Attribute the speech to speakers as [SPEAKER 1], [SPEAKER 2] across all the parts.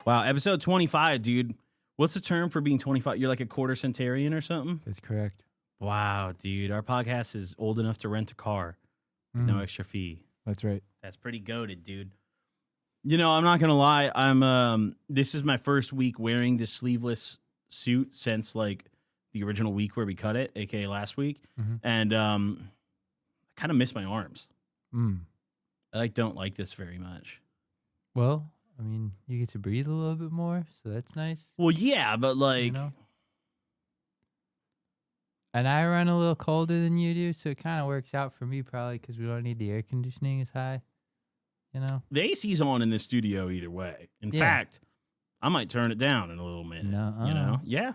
[SPEAKER 1] Wow, episode 25, dude. What's the term for being 25? You're like a quarter centenarian or something?
[SPEAKER 2] That's correct.
[SPEAKER 1] Wow, dude. Our podcast is old enough to rent a car with no extra fee.
[SPEAKER 2] That's right.
[SPEAKER 1] That's pretty goated, dude. You know, I'm not gonna lie. This is my first week wearing this sleeveless suit since like the original week where we cut it, aka last week, and I kind of miss my arms. I don't like this very much.
[SPEAKER 2] Well, I mean, you get to breathe a little bit more, so that's nice.
[SPEAKER 1] Well, yeah, but like,
[SPEAKER 2] you know? And I run a little colder than you do, so it kind of works out for me probably because we don't need the air conditioning as high. You know,
[SPEAKER 1] the AC's on in the studio either way. In fact, I might turn it down in a little minute.
[SPEAKER 2] No,
[SPEAKER 1] you know, yeah.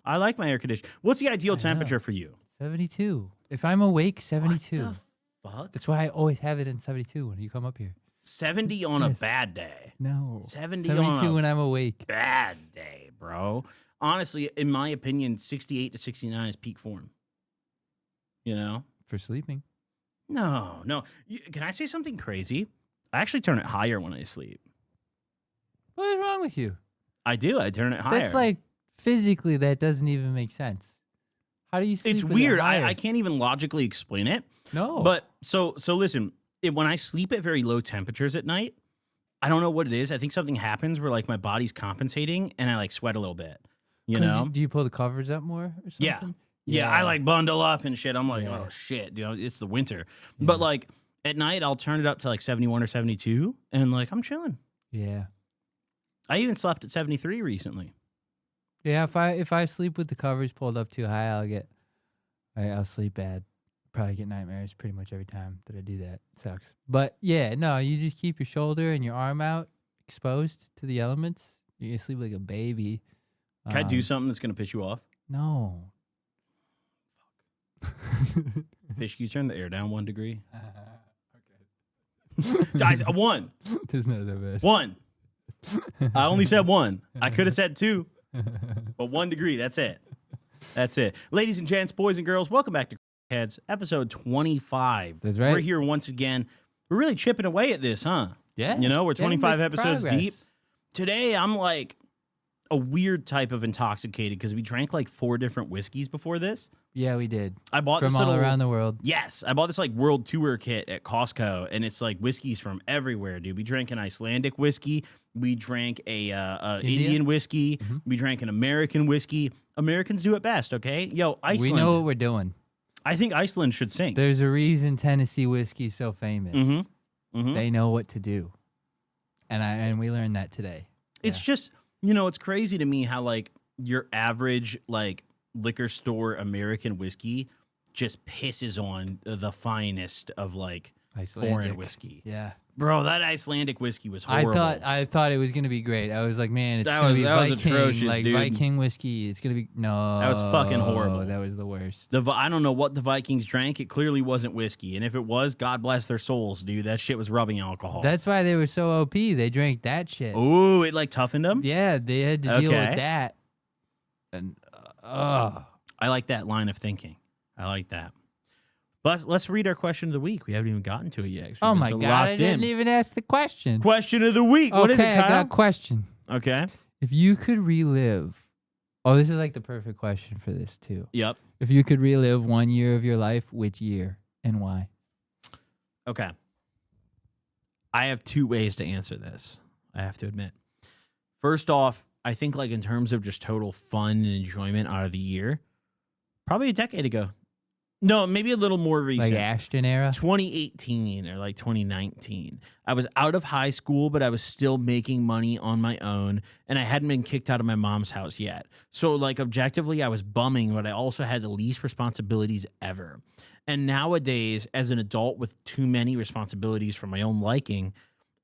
[SPEAKER 1] I like my air conditioning. What's the ideal temperature for you?
[SPEAKER 2] 72. If I'm awake, 72.
[SPEAKER 1] What the fuck?
[SPEAKER 2] That's why I always have it in 72 when you come up here.
[SPEAKER 1] 70 on a bad day.
[SPEAKER 2] No.
[SPEAKER 1] 72 on a
[SPEAKER 2] when I'm awake.
[SPEAKER 1] Bad day, bro. Honestly, in my opinion, 68 to 69 is peak form. You know?
[SPEAKER 2] For sleeping.
[SPEAKER 1] No. Can I say something crazy? I actually turn it higher when I sleep.
[SPEAKER 2] What is wrong with you?
[SPEAKER 1] I do. I turn it higher.
[SPEAKER 2] That's like, physically, that doesn't even make sense. How do you sleep
[SPEAKER 1] It's
[SPEAKER 2] with
[SPEAKER 1] weird.
[SPEAKER 2] it higher?
[SPEAKER 1] I can't even logically explain it.
[SPEAKER 2] No.
[SPEAKER 1] But so listen, when I sleep at very low temperatures at night, I don't know what it is. I think something happens where like my body's compensating and I like sweat a little bit. You know?
[SPEAKER 2] Do you pull the covers up more or something?
[SPEAKER 1] Yeah, I like bundle up and shit. I'm like, oh shit, you know, it's the winter. Yeah. But like at night, I'll turn it up to like 71 or 72 and like I'm chilling.
[SPEAKER 2] Yeah.
[SPEAKER 1] I even slept at 73 recently.
[SPEAKER 2] Yeah, if I sleep with the covers pulled up too high, I'll sleep bad. Probably get nightmares pretty much every time that I do that. It sucks. But yeah, no, you just keep your shoulder and your arm out exposed to the elements. You're gonna sleep like a baby.
[SPEAKER 1] Can I do something that's gonna piss you off?
[SPEAKER 2] No.
[SPEAKER 1] Fish, can you turn the air down 1 degree? Okay. Guys, a 1.
[SPEAKER 2] It's not that bad.
[SPEAKER 1] 1. I only said 1. I could have said 2. But 1 degree, that's it. That's it. Ladies and gents, boys and girls, welcome back to Crackheads, episode 25.
[SPEAKER 2] That's right.
[SPEAKER 1] We're here once again. We're really chipping away at this, huh?
[SPEAKER 2] Yeah.
[SPEAKER 1] You know, we're 25 episodes
[SPEAKER 2] progress.
[SPEAKER 1] deep. Today, I'm like a weird type of intoxicated because we drank like 4 different whiskeys before this.
[SPEAKER 2] Yeah, we did.
[SPEAKER 1] I bought
[SPEAKER 2] from
[SPEAKER 1] this
[SPEAKER 2] all around the world.
[SPEAKER 1] Yes, I bought this like world tour kit at Costco, and it's like whiskeys from everywhere, dude. We drank an Icelandic whiskey, we drank a Indian whiskey, we drank an American whiskey. Americans do it best, okay? Yo, Iceland.
[SPEAKER 2] We know what we're doing.
[SPEAKER 1] I think Iceland should sink.
[SPEAKER 2] There's a reason Tennessee whiskey's so famous. They know what to do, and we learned that today.
[SPEAKER 1] It's just, you know, it's crazy to me how like your average like liquor store American whiskey just pisses on the finest of like foreign whiskey.
[SPEAKER 2] Yeah.
[SPEAKER 1] Bro, that Icelandic whiskey was horrible.
[SPEAKER 2] I thought it was gonna be great. I was like, man, it's gonna be
[SPEAKER 1] that
[SPEAKER 2] Viking,
[SPEAKER 1] was atrocious,
[SPEAKER 2] like
[SPEAKER 1] dude.
[SPEAKER 2] Viking whiskey. It's gonna be
[SPEAKER 1] That was fucking horrible.
[SPEAKER 2] That was the worst.
[SPEAKER 1] I don't know what the Vikings drank. It clearly wasn't whiskey, and if it was, God bless their souls, dude. That shit was rubbing alcohol.
[SPEAKER 2] That's why they were so OP. They drank that shit.
[SPEAKER 1] Ooh, it like toughened them.
[SPEAKER 2] Yeah, they had to deal with that. And
[SPEAKER 1] I like that line of thinking. I like that. But let's read our question of the week. We haven't even gotten to it yet.
[SPEAKER 2] Oh my God, I didn't even ask the question.
[SPEAKER 1] Question of the week. What is it, Kyle?
[SPEAKER 2] I got a question.
[SPEAKER 1] Okay.
[SPEAKER 2] If you could relive... Oh, this is like the perfect question for this, too.
[SPEAKER 1] Yep.
[SPEAKER 2] If you could relive 1 year of your life, which year and why?
[SPEAKER 1] Okay. I have 2 ways to answer this, I have to admit. First off, I think like in terms of just total fun and enjoyment out of the year, probably a decade ago. No, maybe a little more recent.
[SPEAKER 2] Like Ashton era?
[SPEAKER 1] 2018 or like 2019. I was out of high school, but I was still making money on my own, and I hadn't been kicked out of my mom's house yet. So like objectively, I was bumming, but I also had the least responsibilities ever. And nowadays, as an adult with too many responsibilities for my own liking,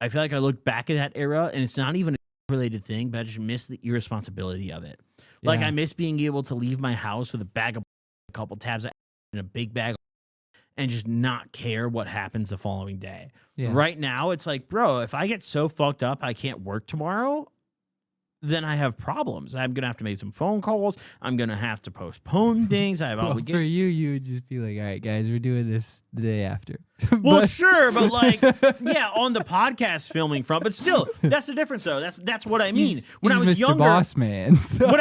[SPEAKER 1] I feel like I look back at that era, and it's not even a related thing, but I just miss the irresponsibility of it. Yeah. Like I miss being able to leave my house with a bag of a couple tabs in a big bag and just not care what happens the following day. Yeah. Right now, it's like, bro, if I get so fucked up I can't work tomorrow, then I have problems. I'm going to have to make some phone calls. I'm going to have to postpone things. I have obligations.
[SPEAKER 2] For you, you would just be like, all right, guys, we're doing this the day after.
[SPEAKER 1] Well, sure, but like, yeah, on the podcast filming front, but still, that's the difference, though. That's what I mean. When I was
[SPEAKER 2] Mr.
[SPEAKER 1] younger,
[SPEAKER 2] Boss Man. So
[SPEAKER 1] when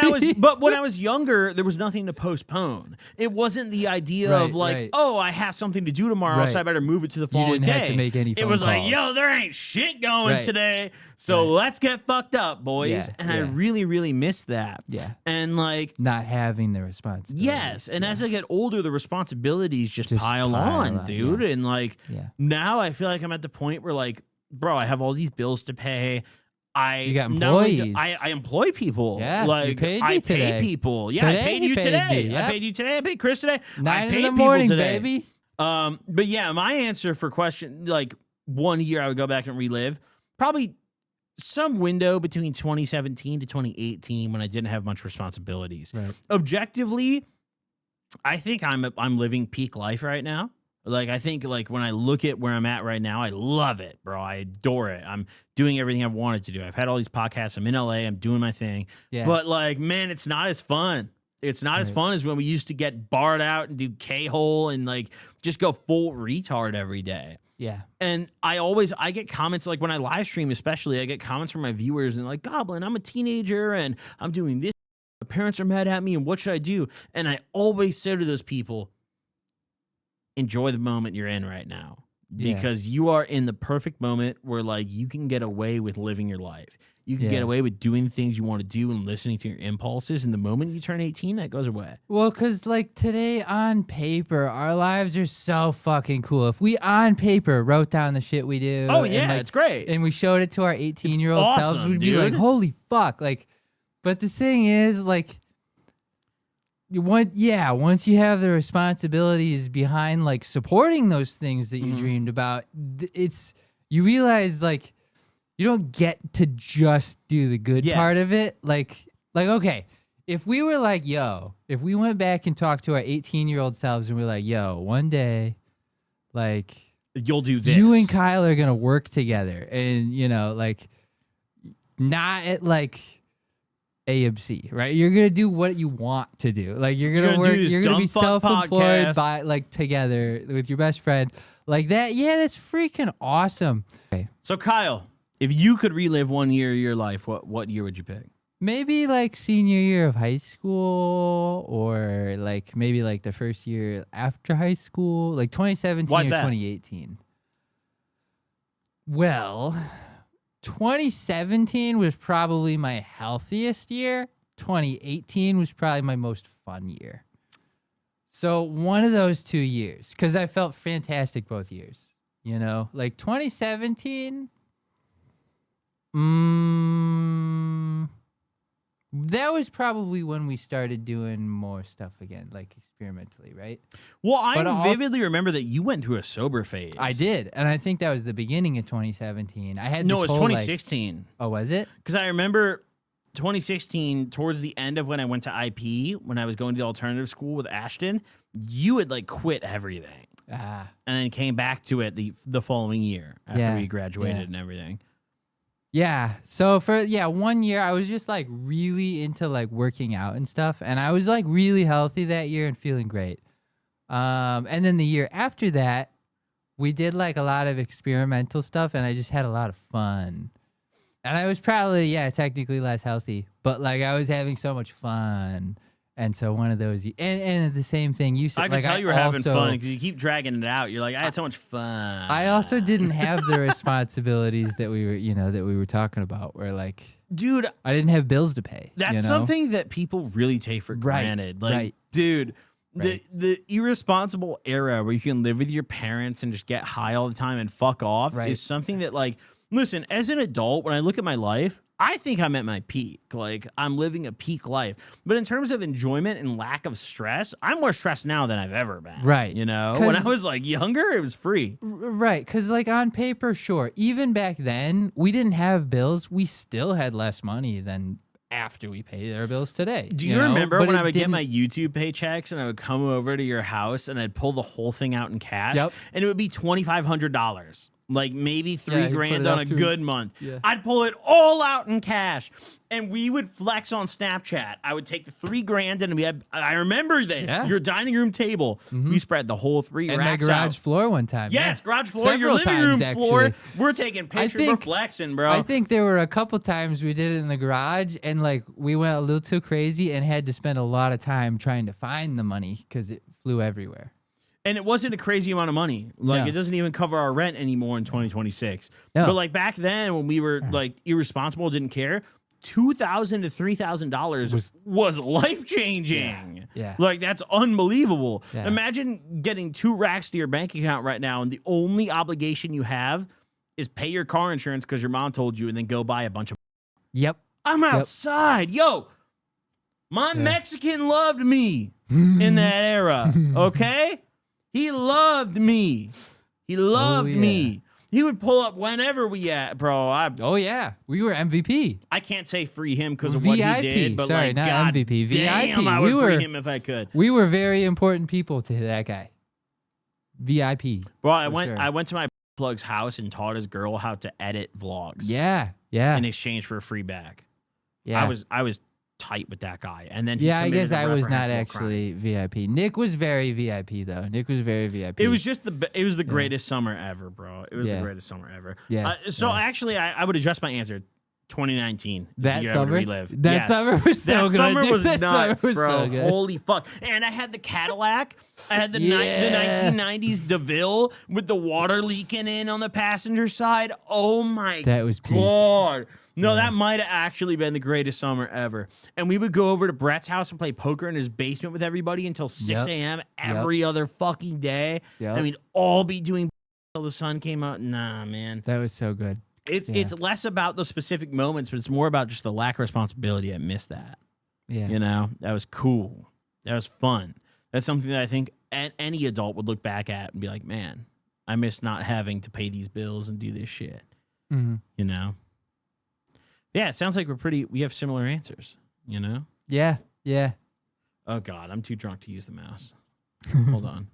[SPEAKER 1] I was younger, there was nothing to postpone. It wasn't the idea of like, oh, I have something to do tomorrow, so I better move it to the following
[SPEAKER 2] you didn't
[SPEAKER 1] day.
[SPEAKER 2] have to make any phone
[SPEAKER 1] it was
[SPEAKER 2] calls.
[SPEAKER 1] like, yo, there ain't shit going today, so let's get fucked up, boys.
[SPEAKER 2] Yeah,
[SPEAKER 1] and I really, really miss that.
[SPEAKER 2] Yeah,
[SPEAKER 1] and like
[SPEAKER 2] not having the responsibility.
[SPEAKER 1] Yes, and as I get older, the responsibilities just pile on, dude. And like now, I feel like I'm at the point where like, bro, I have all these bills to pay.
[SPEAKER 2] You got employees.
[SPEAKER 1] I employ people.
[SPEAKER 2] Yeah,
[SPEAKER 1] like
[SPEAKER 2] you paid me
[SPEAKER 1] I
[SPEAKER 2] today.
[SPEAKER 1] pay people. Yeah,
[SPEAKER 2] Today
[SPEAKER 1] I paid
[SPEAKER 2] you
[SPEAKER 1] you
[SPEAKER 2] paid
[SPEAKER 1] today.
[SPEAKER 2] me, yep.
[SPEAKER 1] I paid you today. I paid Chris today.
[SPEAKER 2] 9
[SPEAKER 1] I paid
[SPEAKER 2] in the
[SPEAKER 1] people
[SPEAKER 2] morning,
[SPEAKER 1] today.
[SPEAKER 2] baby.
[SPEAKER 1] But yeah, my answer for question like 1 year, I would go back and relive probably some window between 2017 to 2018 when I didn't have much responsibilities.
[SPEAKER 2] Right.
[SPEAKER 1] Objectively, I think I'm living peak life right now. Like, I think, like, when I look at where I'm at right now, I love it, bro. I adore it. I'm doing everything I've wanted to do. I've had all these podcasts. I'm in LA. I'm doing my thing. Yeah. But, like, man, it's not as fun. It's not as fun as when we used to get barred out and do K-hole and, like, just go full retard every day.
[SPEAKER 2] Yeah.
[SPEAKER 1] And I get comments, like, when I live stream especially, I get comments from my viewers and, like, Goblin, I'm a teenager and I'm doing this. My parents are mad at me and what should I do? And I always say to those people, enjoy the moment you're in right now, because you are in the perfect moment where like you can get away with living your life. You can get away with doing things you want to do and listening to your impulses. And the moment you turn 18, that goes away.
[SPEAKER 2] Well, because like today on paper, our lives are so fucking cool. If we on paper wrote down the shit we do.
[SPEAKER 1] Oh yeah, it's great.
[SPEAKER 2] And we showed it to our 18-year-old
[SPEAKER 1] awesome,
[SPEAKER 2] selves, we'd be
[SPEAKER 1] dude.
[SPEAKER 2] like, holy fuck. Like, but the thing is like, once you have the responsibilities behind like supporting those things that you dreamed about, you realize like you don't get to just do the good part of it. Like okay, if we were like, if we went back and talked to our 18-year-old selves and we're like, one day, like
[SPEAKER 1] you'll do this.
[SPEAKER 2] You and Kyle are gonna work together, and like not at like AMC, right? You're gonna do what you want to do. Like you're gonna work. You're gonna be self-employed by like together with your best friend, like that. Yeah, that's freaking awesome. Okay.
[SPEAKER 1] So Kyle, if you could relive 1 year of your life, what year would you pick?
[SPEAKER 2] Maybe like senior year of high school, or like maybe like the first year after high school, like 2017 or 2018. Well, 2017 was probably my healthiest year. 2018 was probably my most fun year. So one of those 2 years, because I felt fantastic both years. Like 2017, that was probably when we started doing more stuff again, like experimentally, right?
[SPEAKER 1] Well, I vividly remember that you went through a sober phase.
[SPEAKER 2] I did, and I think that was the beginning of 2017. I had
[SPEAKER 1] it was 2016.
[SPEAKER 2] Oh, was it?
[SPEAKER 1] Because I remember 2016, towards the end of when I went to IP, when I was going to the alternative school with Ashton, you had like quit everything, and then came back to it the following year after we graduated and everything.
[SPEAKER 2] Yeah. So for 1 year, I was just like really into like working out and stuff, and I was like really healthy that year and feeling great. And then the year after that, we did like a lot of experimental stuff, and I just had a lot of fun. And I was probably technically less healthy, but like I was having so much fun. And so one of those, and the same thing you said.
[SPEAKER 1] I could tell you were having fun because you keep dragging it out. You're like, I had so much fun.
[SPEAKER 2] I also didn't have the responsibilities that we were talking about. Where like,
[SPEAKER 1] dude,
[SPEAKER 2] I didn't have bills to pay.
[SPEAKER 1] That's something that people really take for granted. Like, dude, the irresponsible era where you can live with your parents and just get high all the time and fuck off is something that like, listen, as an adult, when I look at my life, I think I'm at my peak. Like, I'm living a peak life. But in terms of enjoyment and lack of stress, I'm more stressed now than I've ever been.
[SPEAKER 2] Right.
[SPEAKER 1] When I was like younger, it was free.
[SPEAKER 2] Right. Because like on paper, sure. Even back then, we didn't have bills. We still had less money than after we paid our bills today.
[SPEAKER 1] Do you remember when I would get my YouTube paychecks and I would come over to your house and I'd pull the whole thing out in cash?
[SPEAKER 2] Yep.
[SPEAKER 1] And it would be $2,500. Like maybe
[SPEAKER 2] Yeah,
[SPEAKER 1] $3
[SPEAKER 2] he put
[SPEAKER 1] grand
[SPEAKER 2] it
[SPEAKER 1] on
[SPEAKER 2] up
[SPEAKER 1] a
[SPEAKER 2] to
[SPEAKER 1] good
[SPEAKER 2] his-
[SPEAKER 1] month.
[SPEAKER 2] Yeah.
[SPEAKER 1] I'd pull it all out in cash, and we would flex on Snapchat. I would take the $3 grand, and I remember this.
[SPEAKER 2] Yeah.
[SPEAKER 1] Your dining room table. We spread the whole 3
[SPEAKER 2] And my
[SPEAKER 1] racks
[SPEAKER 2] garage
[SPEAKER 1] out.
[SPEAKER 2] floor one time.
[SPEAKER 1] Yes,
[SPEAKER 2] yeah.
[SPEAKER 1] garage floor, your
[SPEAKER 2] Several
[SPEAKER 1] living room
[SPEAKER 2] times,
[SPEAKER 1] floor.
[SPEAKER 2] actually.
[SPEAKER 1] We're taking pictures. We're
[SPEAKER 2] think-
[SPEAKER 1] flexing, bro.
[SPEAKER 2] I think there were a couple times we did it in the garage, and like we went a little too crazy and had to spend a lot of time trying to find the money because it flew everywhere.
[SPEAKER 1] And it wasn't a crazy amount of money. Like,
[SPEAKER 2] No.
[SPEAKER 1] it doesn't even cover our rent anymore in 2026.
[SPEAKER 2] No.
[SPEAKER 1] But, like, back then when we were, like, irresponsible, didn't care, $2,000 to $3,000 was life-changing.
[SPEAKER 2] Yeah.
[SPEAKER 1] Like, that's unbelievable.
[SPEAKER 2] Yeah.
[SPEAKER 1] Imagine getting 2 racks to your bank account right now, and the only obligation you have is pay your car insurance because your mom told you, and then go buy a bunch of...
[SPEAKER 2] Yep.
[SPEAKER 1] I'm outside. Yo, my Mexican loved me in that era, okay? He loved me. He loved me. He would pull up whenever we at, bro.
[SPEAKER 2] Oh yeah, we were MVP.
[SPEAKER 1] I can't say free him because of what he
[SPEAKER 2] VIP.
[SPEAKER 1] did, but
[SPEAKER 2] Sorry,
[SPEAKER 1] like,
[SPEAKER 2] not
[SPEAKER 1] God
[SPEAKER 2] MVP.
[SPEAKER 1] damn,
[SPEAKER 2] VIP.
[SPEAKER 1] I would
[SPEAKER 2] We
[SPEAKER 1] free
[SPEAKER 2] were-
[SPEAKER 1] him if I could.
[SPEAKER 2] We were very important people to that guy. VIP.
[SPEAKER 1] Bro, I
[SPEAKER 2] for
[SPEAKER 1] went.
[SPEAKER 2] sure.
[SPEAKER 1] I went to my plug's house and taught his girl how to edit vlogs.
[SPEAKER 2] Yeah. Yeah.
[SPEAKER 1] In exchange for a free bag.
[SPEAKER 2] Yeah.
[SPEAKER 1] I was tight with that guy, and then he
[SPEAKER 2] I
[SPEAKER 1] committed
[SPEAKER 2] guess
[SPEAKER 1] a
[SPEAKER 2] I was not
[SPEAKER 1] reprehensible
[SPEAKER 2] actually VIP. Nick was very VIP though. Nick was very VIP.
[SPEAKER 1] It was just it was the greatest summer ever, bro. It was the greatest summer ever.
[SPEAKER 2] Yeah.
[SPEAKER 1] Actually, I would adjust my answer. 2019. is the
[SPEAKER 2] that
[SPEAKER 1] year I would
[SPEAKER 2] summer.
[SPEAKER 1] relive.
[SPEAKER 2] That
[SPEAKER 1] Yes.
[SPEAKER 2] summer was so
[SPEAKER 1] That
[SPEAKER 2] good.
[SPEAKER 1] summer
[SPEAKER 2] dude.
[SPEAKER 1] was
[SPEAKER 2] That summer
[SPEAKER 1] nuts,
[SPEAKER 2] was
[SPEAKER 1] bro.
[SPEAKER 2] so good.
[SPEAKER 1] Holy fuck. And I had the Cadillac. I had the
[SPEAKER 2] Yeah.
[SPEAKER 1] 1990s DeVille with the water leaking in on the passenger side. Oh my
[SPEAKER 2] That was peak.
[SPEAKER 1] God. No, that might have actually been the greatest summer ever. And we would go over to Brett's house and play poker in his basement with everybody until 6
[SPEAKER 2] Yep.
[SPEAKER 1] a.m. every other fucking day.
[SPEAKER 2] Yep.
[SPEAKER 1] And we'd all be doing until the sun came out. Nah, man.
[SPEAKER 2] That was so good.
[SPEAKER 1] It's less about the specific moments, but it's more about just the lack of responsibility. I miss that.
[SPEAKER 2] Yeah.
[SPEAKER 1] You know, that was cool. That was fun. That's something that I think any adult would look back at and be like, man, I miss not having to pay these bills and do this shit.
[SPEAKER 2] Mm-hmm.
[SPEAKER 1] You know? Yeah, it sounds like we have similar answers, you know?
[SPEAKER 2] Yeah. Yeah.
[SPEAKER 1] Oh, God, I'm too drunk to use the mouse. Hold on.